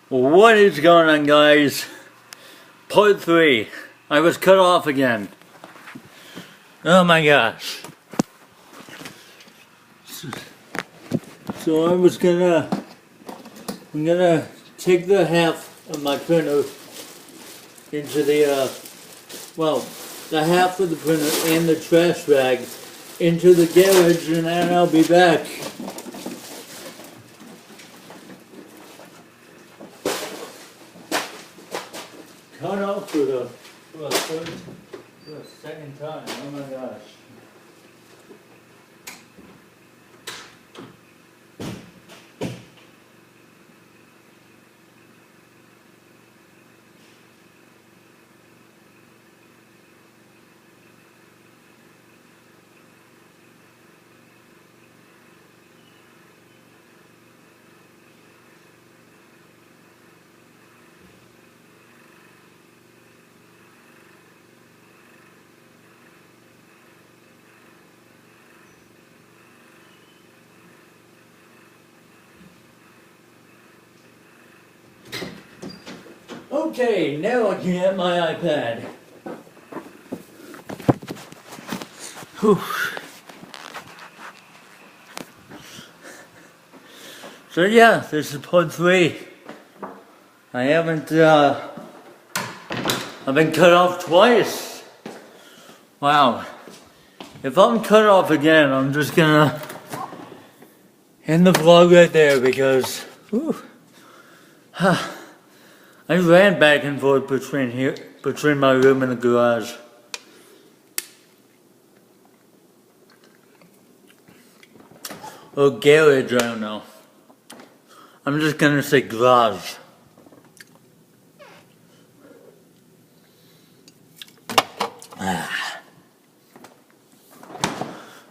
What is going on, guys? Part 3. I was cut off again. Oh my gosh. So I'm gonna take the half of my printer into the half of the printer and the trash bag into the garage, and then I'll be back. Cut off for the second time. Oh my gosh. Okay, now I can get my iPad. Whew. So yeah, this is part 3. I haven't, I've been cut off twice. Wow. If I'm cut off again, I'm just gonna end the vlog right there because, whew. I ran back and forth between my room and the garage. Or garage, I don't know. I'm just gonna say garage.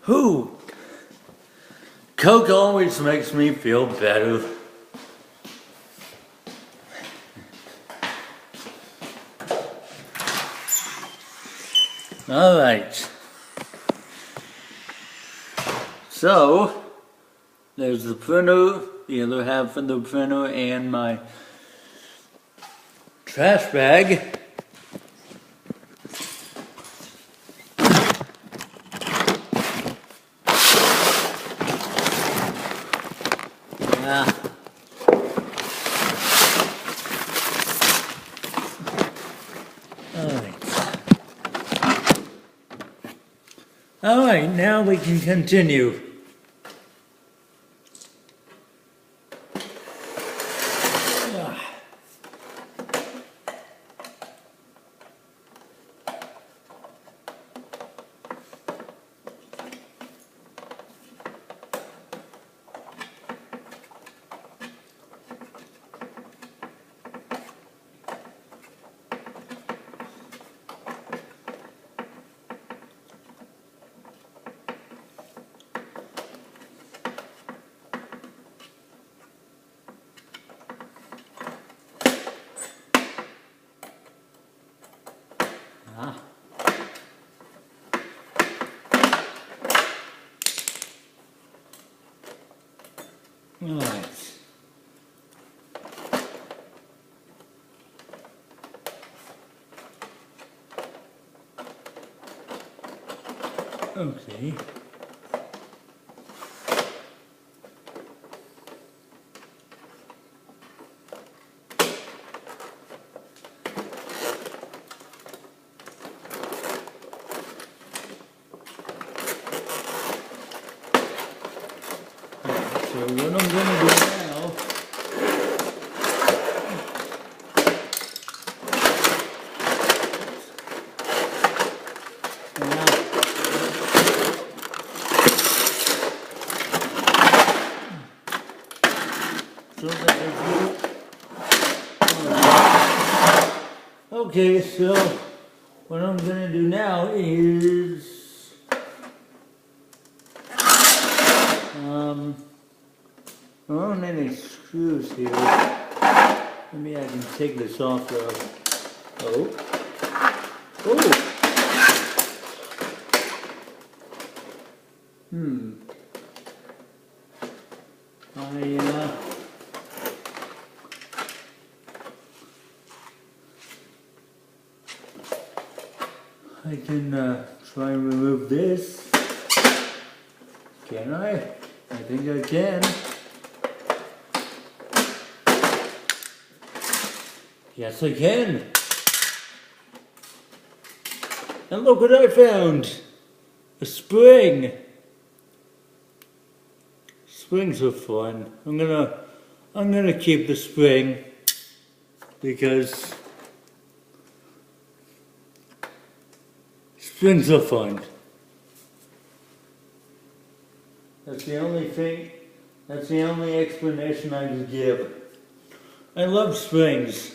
Whew. Coke always makes me feel better. Alright, so there's the printer, the other half of the printer, and my trash bag. Alright, now we can continue. Alright. Okay. So what I'm going to do now okay, so what I'm going to do now is there aren't any screws here. Maybe I can take this off though. Oh. Oh! I can try and remove this. Can I? I think I can. Yes, I can. And look what I found. A spring. Springs are fun. I'm gonna keep the spring because springs are fun. That's the only thing, that's the only explanation I can give. I love springs.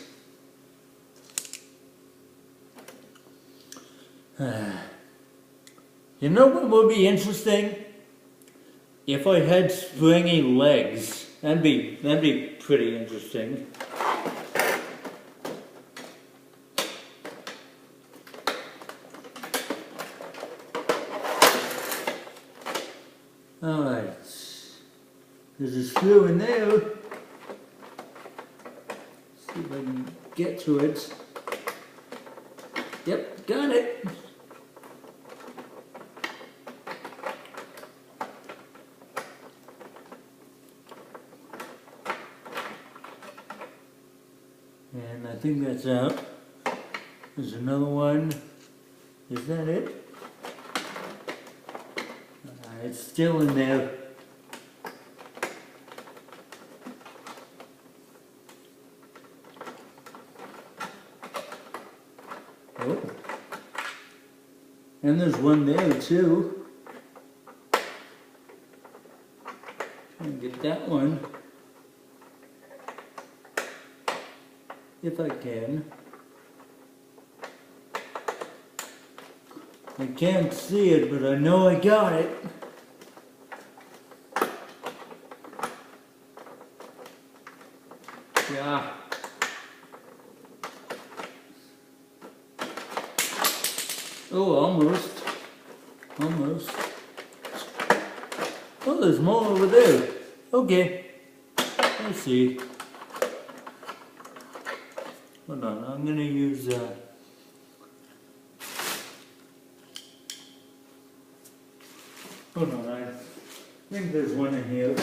You know what would be interesting? If I had springy legs. That'd be pretty interesting. Alright. There's a screw in there. See if I can get to it. Yep, got it. And I think that's out. There's another one. Is that it? It's still in there. Oh. And there's one there too. Try and get that one. If I can. I can't see it, but I know I got it. Yeah. Oh, almost. Almost. Oh, there's more over there. Okay. I see. Hold on, I'm gonna use hold on, I think there's one in here.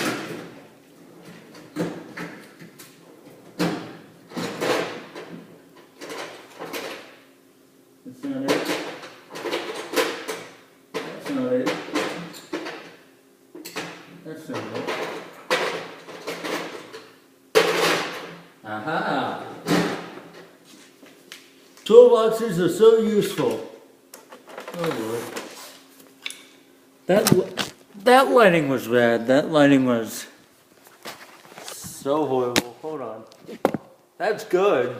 That's not it. That's not it. That's not it. Aha! Toolboxes are so useful. Oh Lord. That lighting was bad. That lighting was so horrible. Hold on. That's good.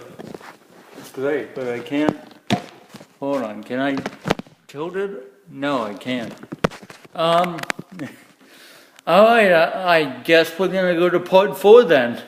It's great, but I can't. Hold on. Can I tilt it? No, I can't. Alright, I guess we're gonna go to part 4 then.